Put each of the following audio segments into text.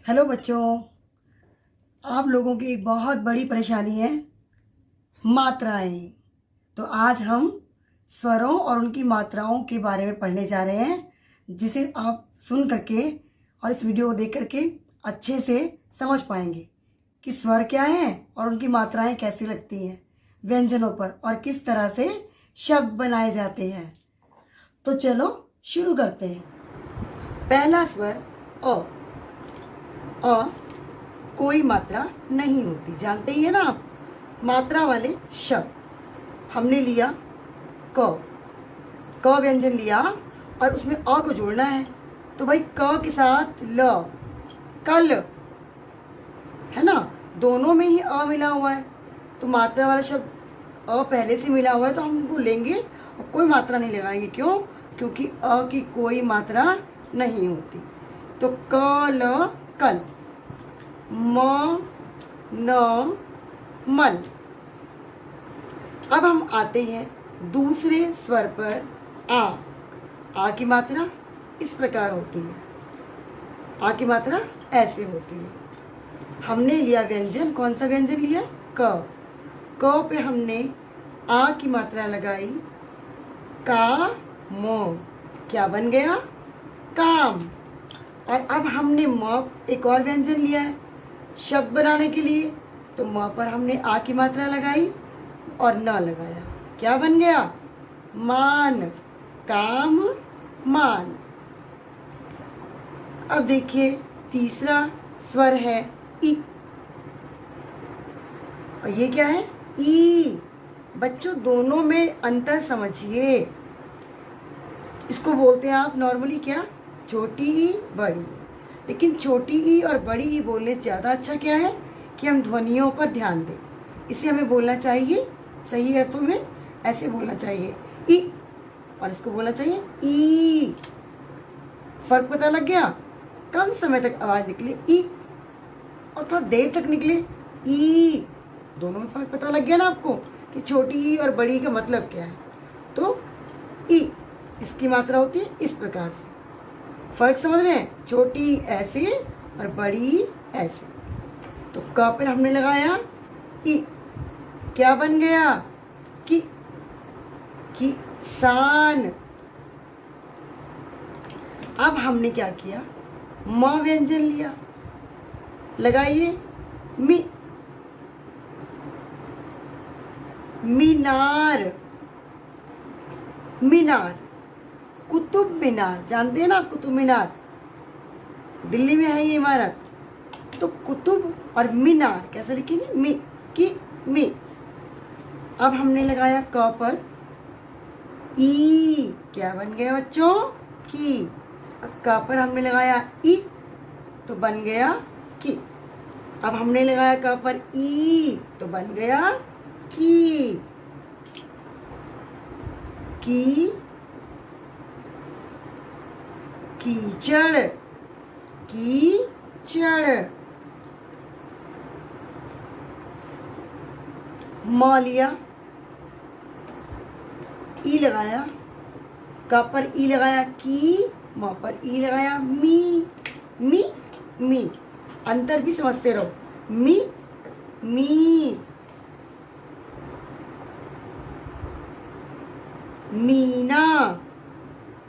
Hello बच्चों। आप लोगों की एक बहुत बड़ी परेशानी है मात्राएं। तो आज हम स्वरों और उनकी मात्राओं के बारे में पढ़ने जा रहे हैं, जिसे आप सुन करके और इस वीडियो को देख करके अच्छे से समझ पाएंगे कि स्वर क्या है और उनकी मात्राएं कैसी लगती हैं व्यंजनों पर और किस तरह से शब्द बनाए जाते हैं। तो चलो शुरू करते हैं। पहला स्वर अ। अ कोई मात्रा नहीं होती, जानते ही है ना आप। मात्रा वाले शब्द हमने लिया क। क व्यंजन लिया और उसमें अ को जोड़ना है, तो भाई क के साथ ल, कल, है ना। दोनों में ही अ मिला हुआ है, तो मात्रा वाला शब्द अ पहले से मिला हुआ है, तो हम उनको लेंगे और कोई मात्रा नहीं लगाएंगे। क्यों? क्योंकि अ की कोई मात्रा नहीं होती। तो क ल कल, म न मन। अब हम आते हैं दूसरे स्वर पर आ। आ की मात्रा इस प्रकार होती है, आ की मात्रा ऐसे होती है। हमने लिया व्यंजन, कौन सा व्यंजन लिया? क। क पे हमने आ की मात्रा लगाई, का मो, क्या बन गया? काम। और अब हमने म एक और व्यंजन लिया है शब्द बनाने के लिए, तो म पर हमने आ की मात्रा लगाई और न लगाया, क्या बन गया? मान, काम, मान। अब देखिए तीसरा स्वर है ई। और ये क्या है? ई। बच्चों दोनों में अंतर समझिए। इसको बोलते हैं आप नॉर्मली क्या? छोटी ई, बड़ी। लेकिन छोटी ई और बड़ी ई बोलने से ज़्यादा अच्छा क्या है कि हम ध्वनियों पर ध्यान दें। इसे हमें बोलना चाहिए सही अर्थों में, ऐसे बोलना चाहिए ई, और इसको बोलना चाहिए ई। फर्क पता लग गया? कम समय तक आवाज़ निकले ई, और थोड़ा देर तक निकले ई। दोनों में फर्क पता लग गया ना आपको कि छोटी ई और बड़ी का मतलब क्या है। तो ई इसकी मात्रा होती है इस प्रकार से। फर्क समझ रहे हैं? छोटी ऐसे और बड़ी ऐसे। तो क पर हमने लगाया ई, क्या बन गया? कि, किसान। अब हमने क्या किया? म व्यंजन लिया, लगाइए मी, मीनार। मीनार, कुतुब मीनार, जानते हैं ना आप कुतुब मीनार? दिल्ली में है ये इमारत। तो कुतुब और मीनार कैसे लिखेंगे? मी, की, मी। अब हमने लगाया क पर ई, क्या बन गया बच्चों? की। अब क पर हमने लगाया ई, तो बन गया की। अब हमने लगाया क पर ई, तो बन गया की। की, कीचड़, कीचड़। म लिया, ई लगाया, क पर ई लगाया की, म पर ई लगाया मी। मी, मी। अंतर भी समझते रहो। मी, मी। मीना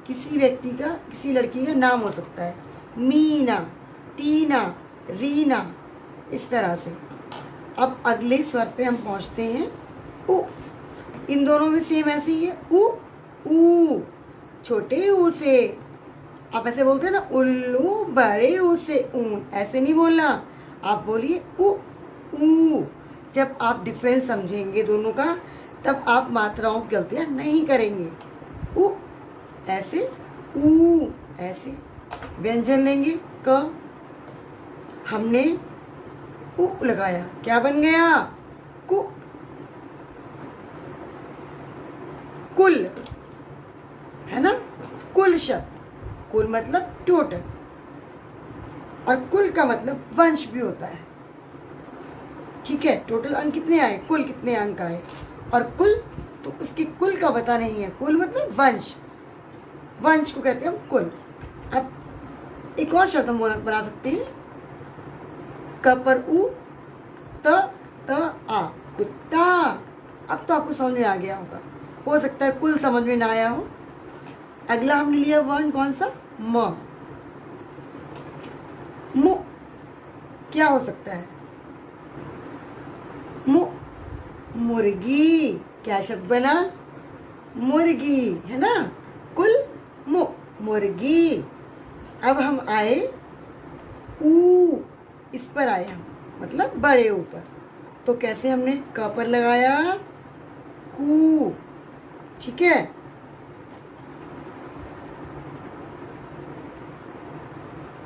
किसी व्यक्ति का, किसी लड़की का नाम हो सकता है। मीना, टीना, रीना, इस तरह से। अब अगले स्वर पे हम पहुंचते हैं उ। इन दोनों में सेम ऐसे ही है उ, ऊ। छोटे ऊ से आप ऐसे बोलते हैं ना, उल्लू, बड़े ऊ से ऊन, ऐसे नहीं बोलना। आप बोलिए उ, ऊ। जब आप डिफरेंस समझेंगे दोनों का, तब आप मात्राओं की गलतियां नहीं करेंगे। उ ऐसे, ऊ ऐसे। व्यंजन लेंगे क, हमने उ लगाया, क्या बन गया? कु, कुल, है ना। कुल शब्द, कुल मतलब टोटल, और कुल का मतलब वंश भी होता है। ठीक है, टोटल अंक कितने आए, कुल कितने अंक आए, और कुल तो उसकी कुल का पता नहीं है। कुल मतलब वंश, वंश को कहते हैं हम कुल। अब एक और शब्द हम बना सकते हैं क पर उ, त आ, कुत्ता। अब तो आपको समझ में आ गया होगा, हो सकता है कुल समझ में ना आया हो। अगला हमने लिया वर्ण कौन सा, म। मु क्या हो सकता है, मु मुर्गी। क्या शब्द बना, मुर्गी, है ना। कुल मु मुर्गी। अब हम आए ऊ, इस पर आए हम, मतलब बड़े ऊपर। तो कैसे हमने क पर लगाया कू, ठीक है।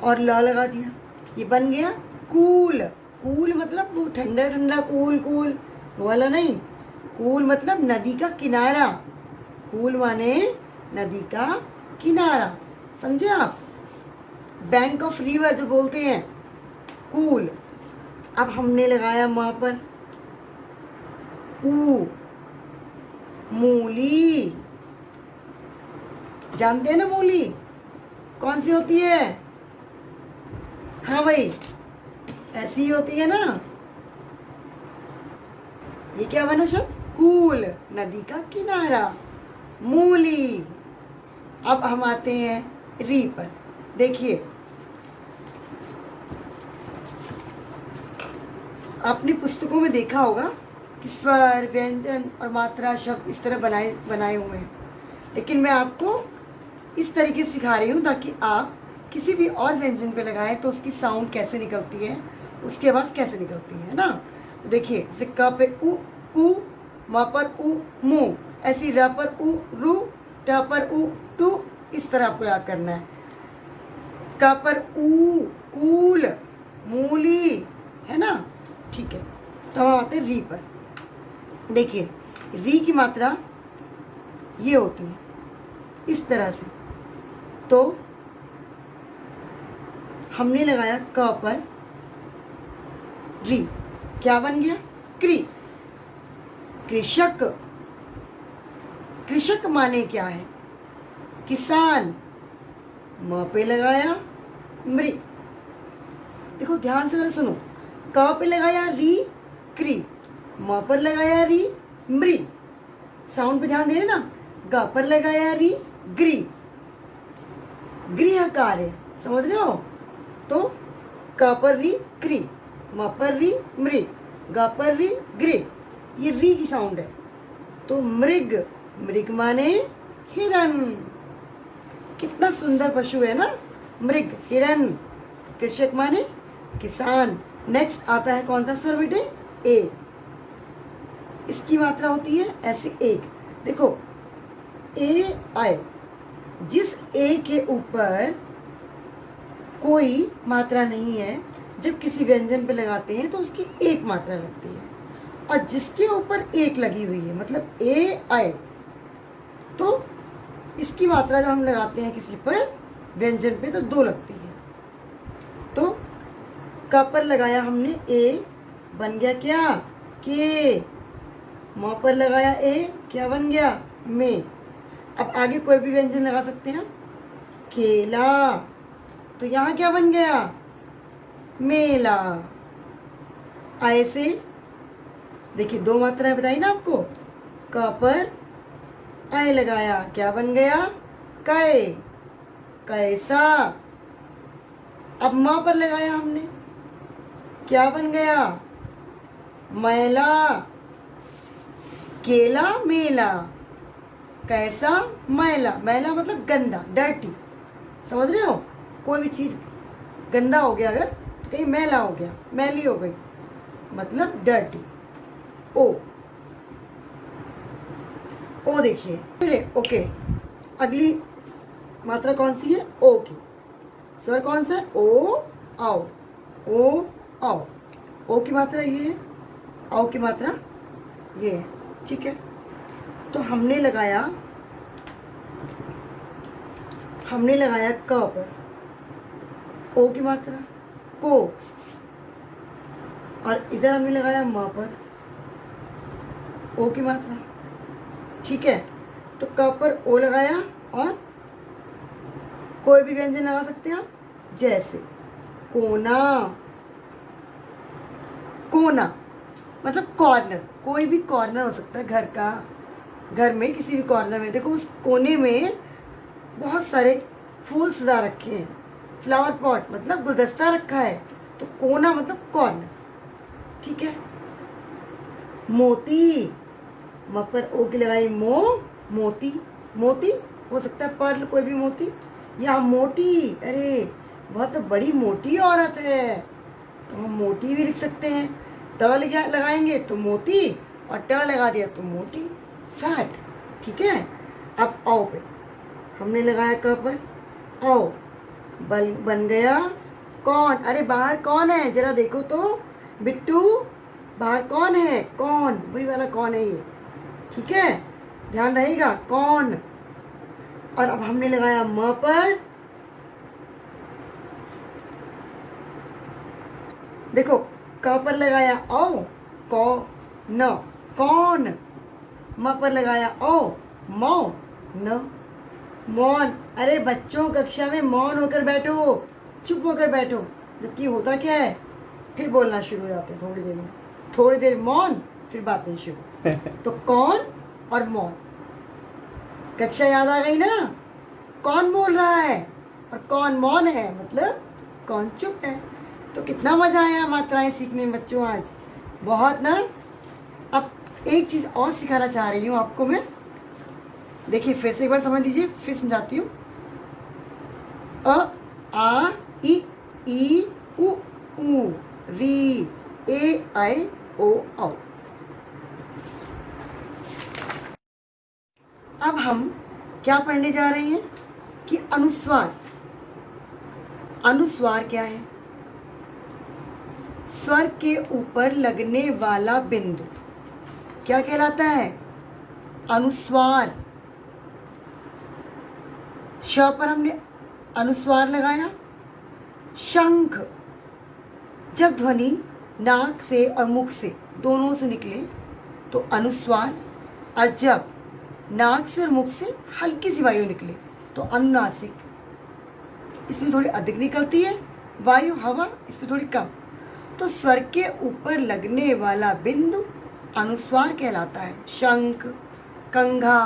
और ल लगा दिया, ये बन गया कूल। कूल मतलब वो ठंडा ठंडा कूल, कूल वो वाला नहीं। कूल मतलब नदी का किनारा। कूल माने नदी का किनारा, समझे आप। बैंक ऑफ रिवर जो बोलते हैं, कूल। अब हमने लगाया वहां पर ऊ, मूली। जानते हैं ना मूली कौन सी होती है, हाँ भाई ऐसी ही होती है ना। ये क्या बना शब्द, कूल, नदी का किनारा, मूली। अब हम आते हैं री पर। देखिए आपने पुस्तकों में देखा होगा कि स्वर, व्यंजन और मात्रा शब्द इस तरह बनाए हुए हैं, लेकिन मैं आपको इस तरीके से सिखा रही हूँ ताकि आप किसी भी और व्यंजन पे लगाएं तो उसकी साउंड कैसे निकलती है, उसकी आवाज़ कैसे निकलती है ना। तो देखिए जैसे क पे उ कु, म पर उ मु, ऐसी र पर उ रु, ट पर उ टू, इस तरह आपको याद करना है। क पर ऊ, कूल, मूली, है ना, ठीक है। तो हम आते हैं री पर। देखिए री की मात्रा ये होती है इस तरह से। तो हमने लगाया क पर री, क्या बन गया, क्री। कृषक, कृषक माने क्या है, किसान। म पे लगाया मृ। देखो ध्यान से सुनो, क पे लगाया री, क्री। म पर लगाया री, मृ। साउंड पे ध्यान दे रहे ना। ग पर लगाया री, ग्री, गृह कार्य, समझ रहे हो। तो क पर री क्री, म पर री मृ, ग पर री गृह, ये री की साउंड है। तो मृग, मृग माने हिरन। कितना सुंदर पशु है ना मृग, हिरन। कृषक माने किसान। नेक्स्ट आता है कौन सा स्वर बेटे, ए। इसकी मात्रा होती है ऐसे एक, देखो ए आए, जिस ए के ऊपर कोई मात्रा नहीं है, जब किसी व्यंजन पे लगाते हैं तो उसकी एक मात्रा लगती है, और जिसके ऊपर एक लगी हुई है मतलब ए आए, तो इसकी मात्रा जब हम लगाते हैं किसी पर व्यंजन पे तो दो लगती है। तो क पर लगाया हमने ए, बन गया क्या, के। म पर लगाया ए, क्या बन गया, में। अब आगे कोई भी व्यंजन लगा सकते हैं, केला। तो यहाँ क्या बन गया, मेला। ऐसे देखिए दो मात्राएं बताई ना आपको। क पर आय लगाया, क्या बन गया, कै, कैसा। अब माँ पर लगाया हमने, क्या बन गया, मैला। केला मेला, कैसा मैला। मैला मतलब गंदा, डर्टी, समझ रहे हो। कोई भी चीज़ गंदा हो गया अगर तो कहीं मैला हो गया, मैली हो गई, मतलब डर्टी। ओ, ओ देखिए फिर ओके। अगली मात्रा कौन सी है, ओ की। स्वर कौन सा है, ओ आओ, ओ आओ। ओ की मात्रा ये है, आओ की मात्रा ये है, ठीक है। तो हमने लगाया क पर ओ की मात्रा, को। और इधर हमने लगाया म पर ओ की मात्रा, ठीक है। तो क पर ओ लगाया, और कोई भी व्यंजन लगा सकते हैं आप, जैसे कोना, कोना मतलब कॉर्नर, कोई भी कॉर्नर हो सकता है घर का, घर में किसी भी कॉर्नर में। देखो उस कोने में बहुत सारे फूल सजा रखे हैं, फ्लावर पॉट मतलब गुलदस्ता रखा है, तो कोना मतलब कॉर्नर। ठीक है। मोती, म पर ओ की लगाई मो, मोती, मोती हो सकता है पर्ल, कोई भी मोती, या मोटी, अरे बहुत बड़ी मोटी औरत है, तो हम मोटी भी लिख सकते हैं। त लगाएंगे तो मोती, और ट लगा दिया तो मोटी, फैट। ठीक है। अब औ पे हमने लगाया क पर औ, बन गया कौन। अरे बाहर कौन है जरा देखो तो बिट्टू, बाहर कौन है, कौन, वही वाला कौन है ये। ठीक है, ध्यान रहेगा कौन। और अब हमने लगाया म पर, देखो क पर लगाया औ, कौ न, कौन। म पर लगाया ओ, मौ न, मौन। अरे बच्चों कक्षा में मौन होकर बैठो, चुप होकर बैठो, जबकि होता क्या है, फिर बोलना शुरू हो जाते हैं थोड़ी देर में, थोड़ी देर मौन फिर बातें शुरू। तो कौन और मौन, कक्षा याद आ गई ना। कौन बोल रहा है और कौन मौन है, मतलब कौन चुप है। तो कितना मजा आया मात्राएं सीखने में बच्चों आज, बहुत ना। अब एक चीज और सिखाना चाह रही हूँ आपको मैं, देखिए फिर से एक बार समझ लीजिए, फिर समझाती हूँ। अ आ ई उ ऊ री ए आई ओ औ। अब हम क्या पढ़ने जा रहे हैं कि अनुस्वार। अनुस्वार क्या है, स्वर के ऊपर लगने वाला बिंदु क्या कहलाता है, अनुस्वार। श पर हमने अनुस्वार लगाया। शंख, जब ध्वनि नाक से और मुख से दोनों से निकले तो अनुस्वार, और जब नाक से और मुख से हल्की सी वायु निकले तो अनुनासिक। इसमें थोड़ी अधिक निकलती है वायु, हवा, इसमें थोड़ी कम। तो स्वर के ऊपर लगने वाला बिंदु अनुस्वार कहलाता है। शंख, कंघा,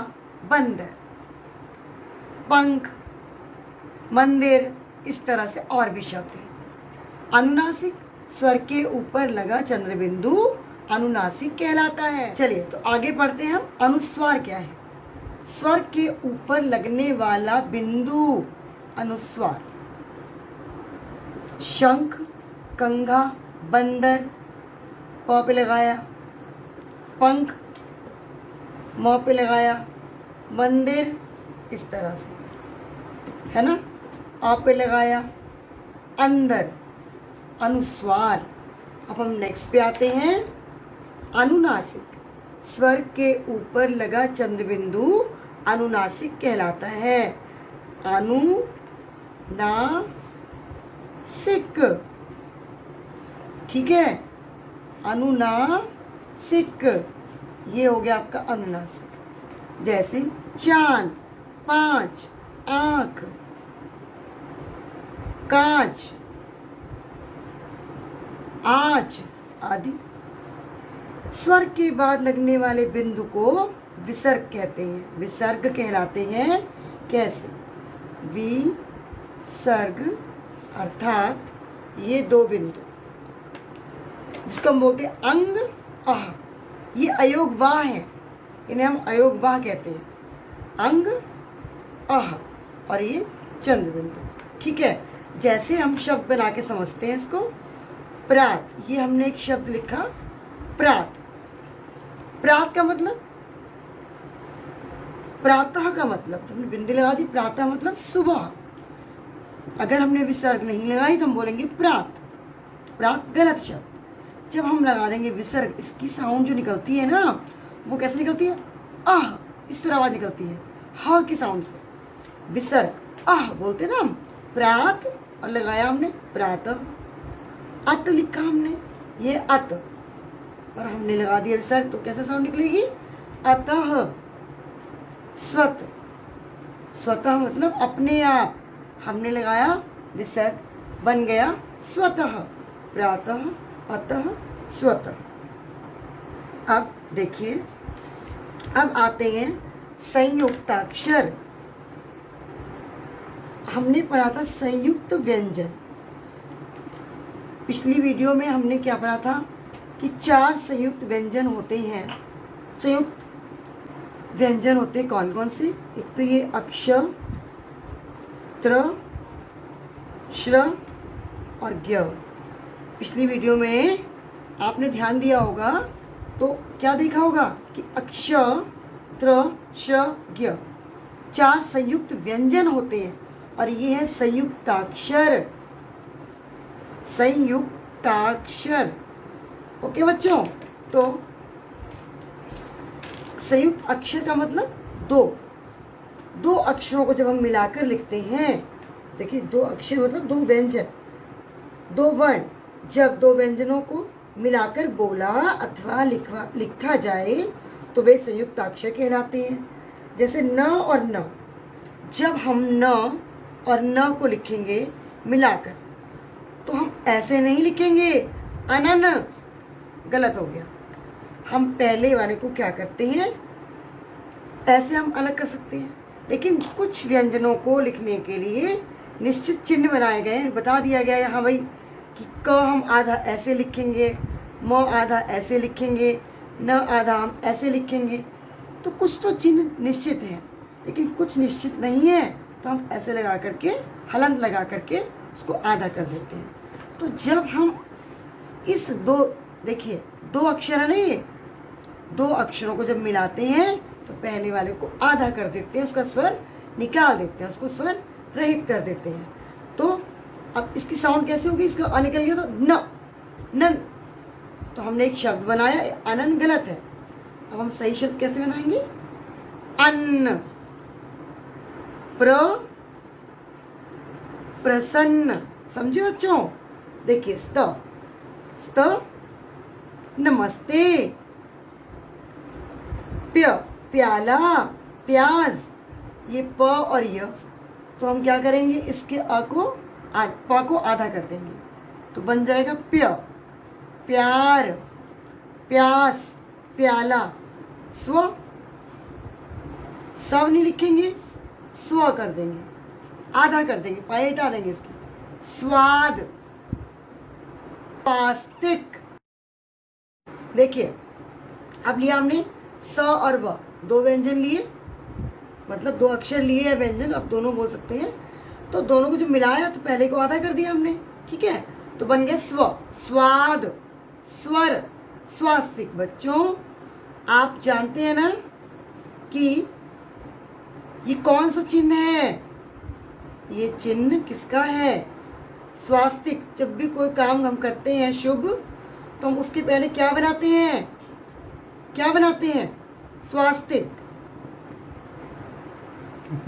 बंदर, पंख, मंदिर, इस तरह से और भी शब्द हैं। अनुनासिक, स्वर के ऊपर लगा चंद्र बिंदु अनुनासिक कहलाता है। चलिए तो आगे पढ़ते हैं हम, अनुस्वार क्या है। स्वर के ऊपर लगने वाला बिंदु अनुस्वार। शंख, कंघा, बंदर, प पे लगाया, पंख, म पे लगाया, मंदिर, इस तरह से है ना, आ पे लगाया, अंदर, अनुस्वार। अब हम नेक्स्ट पे आते हैं, अनुनासिक। स्वर के ऊपर लगा चंद्र बिंदु अनुनासिक कहलाता है। अनुनासिक, ठीक है, अनुनासिक, ये हो गया आपका अनुनासिक। जैसे चांद, पांच, आंख, कांच, आज आदि। स्वर के बाद लगने वाले बिंदु को विसर्ग कहते हैं, विसर्ग कहलाते हैं। कैसे, विसर्ग अर्थात ये दो बिंदु जिसको हम बोलते हैं अंग आह, ये अयोग वाह है, इन्हें हम अयोग वाह कहते हैं, अंग आह, और ये चंद्र बिंदु। ठीक है, जैसे हम शब्द बना के समझते हैं इसको। प्रात, ये हमने एक शब्द लिखा प्रात। प्रात का मतलब, प्रातः का मतलब, हमने बिंदी लगा दी, प्रातः मतलब सुबह। अगर हमने विसर्ग नहीं लगाई तो हम बोलेंगे प्रात, प्रात गलत शब्द। जब हम लगा देंगे विसर्ग, इसकी साउंड जो निकलती है ना, वो कैसे निकलती है, आह, इस तरह आवाज निकलती है, ह की साउंड से। विसर्ग आह बोलते ना हम, प्रात, और लगाया हमने प्रातः। अत लिखा हमने, ये अत, और हमने लगा दिया विसर्ग, तो कैसे साउंड निकलेगी, अतः। स्वत, स्वतः मतलब अपने आप, हमने लगाया विसर्ग, बन गया स्वतः। प्रातः, अतः, स्वतः। अब देखिए, अब आते हैं संयुक्ताक्षर। हमने पढ़ा था संयुक्त व्यंजन। पिछली वीडियो में हमने क्या पढ़ा था कि 4 संयुक्त व्यंजन होते हैं। संयुक्त व्यंजन होते हैं कौन कौन से? एक तो ये अक्ष, त्र, श्र और ज्ञ। पिछली वीडियो में आपने ध्यान दिया होगा तो क्या देखा होगा कि अक्ष, त्र, श्र, ज्ञ 4 संयुक्त व्यंजन होते हैं और ये है संयुक्ताक्षर। संयुक्ताक्षर। ओके बच्चों, तो संयुक्त अक्षर का मतलब दो अक्षरों को जब हम मिलाकर लिखते हैं, देखिए 2 अक्षर मतलब 2 व्यंजन, 2 वर्ण, जब 2 व्यंजनों को मिलाकर बोला अथवा लिखा जाए तो वे संयुक्त अक्षर कहलाते हैं। जैसे न और न, जब हम न और न को लिखेंगे मिलाकर तो हम ऐसे नहीं लिखेंगे अनन, गलत हो गया। हम पहले वाले को क्या करते हैं, ऐसे हम अलग कर सकते हैं, लेकिन कुछ व्यंजनों को लिखने के लिए निश्चित चिन्ह बनाए गए हैं। बता दिया गया है हाँ भाई कि क हम आधा ऐसे लिखेंगे, म आधा ऐसे लिखेंगे, न आधा हम ऐसे लिखेंगे। तो कुछ तो चिन्ह निश्चित हैं, लेकिन कुछ निश्चित नहीं है, तो हम ऐसे लगा करके हलंत लगा करके उसको आधा कर देते हैं। तो जब हम इस देखिए 2 अक्षर है ना, ये 2 अक्षरों को जब मिलाते हैं तो पहले वाले को आधा कर देते हैं, उसका स्वर निकाल देते हैं, उसको स्वर रहित कर देते हैं। तो अब इसकी साउंड कैसे होगी, इसका अ निकल गया तो न, नन, तो हमने एक शब्द बनाया, अनन गलत है। अब हम सही शब्द कैसे बनाएंगे, अन्न, प्रसन्न। समझे बच्चों? देखिए स्त नमस्ते, प्याला, प्याज, ये प और य, तो हम क्या करेंगे, इसके प को आधा कर देंगे तो बन जाएगा प्यार, प्यास, प्याला। सब नहीं लिखेंगे, स्व कर देंगे, आधा कर देंगे, पाए हटा देंगे इसकी। स्वाद, स्वास्तिक। देखिए अब लिया हमने स और व, 2 व्यंजन लिए, मतलब 2 अक्षर लिए या व्यंजन, अब दोनों बोल सकते हैं। तो दोनों को जब मिलाया तो पहले को आधा कर दिया हमने, ठीक है, तो बन गया स्व, स्वाद, स्वर, स्वास्तिक। बच्चों आप जानते हैं ना कि ये कौन सा चिन्ह है, ये चिन्ह किसका है, स्वास्तिक। जब भी कोई काम हम करते हैं शुभ, तो हम उसके पहले क्या बनाते हैं, स्वास्तिक।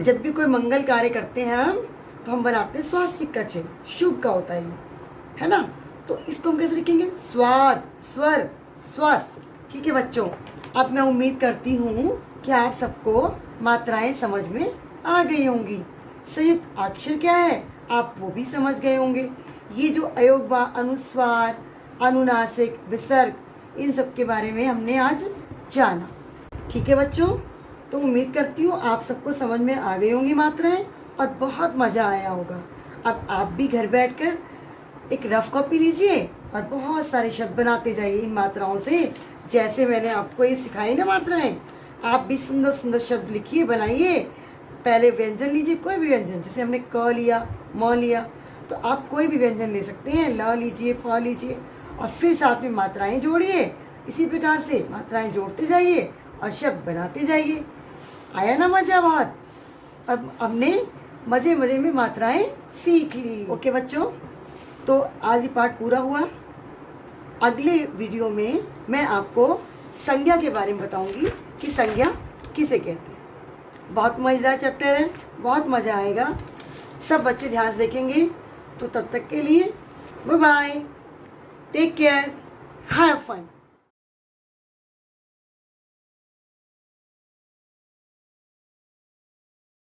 जब भी कोई मंगल कार्य करते हैं हम, तो हम बनाते हैं स्वास्तिक का चिन्ह, शुभ का होता है ना। तो इसको हम कैसे लिखेंगे, स्वाद, स्वर, स्वास्थ्य। ठीक है बच्चों, अब मैं उम्मीद करती हूँ कि आप सबको मात्राएं समझ में आ गई होंगी। संयुक्त अक्षर क्या है आप वो भी समझ गए होंगे। ये जो अयोगवा, अनुस्वार, अनुनासिक, विसर्ग, इन सब के बारे में हमने आज जाना। ठीक है बच्चों, तो उम्मीद करती हूँ आप सबको समझ में आ गई होंगी मात्राएं और बहुत मज़ा आया होगा। अब आप भी घर बैठकर एक रफ कॉपी लीजिए और बहुत सारे शब्द बनाते जाइए इन मात्राओं से, जैसे मैंने आपको ये सिखाई ना मात्राएं। आप भी सुंदर सुंदर शब्द लिखिए, बनाइए। पहले व्यंजन लीजिए, कोई भी व्यंजन, जैसे हमने क लिया, म लिया, तो आप कोई भी व्यंजन ले सकते हैं, ल लीजिए, फ लीजिए, और फिर साथ में मात्राएं जोड़िए। इसी प्रकार से मात्राएं जोड़ते जाइए और शब्द बनाते जाइए। आया ना मज़ा बहुत? अब हमने मज़े मज़े में मात्राएं सीख ली। ओके बच्चों, तो आज ये पाठ पूरा हुआ। अगले वीडियो में मैं आपको संज्ञा के बारे में बताऊंगी कि संज्ञा किसे कहते हैं। बहुत मज़ेदार चैप्टर है, बहुत मज़ा आएगा। सब बच्चे ध्यान से देखेंगे। तो तब तक के लिए bye bye, take care, have fun.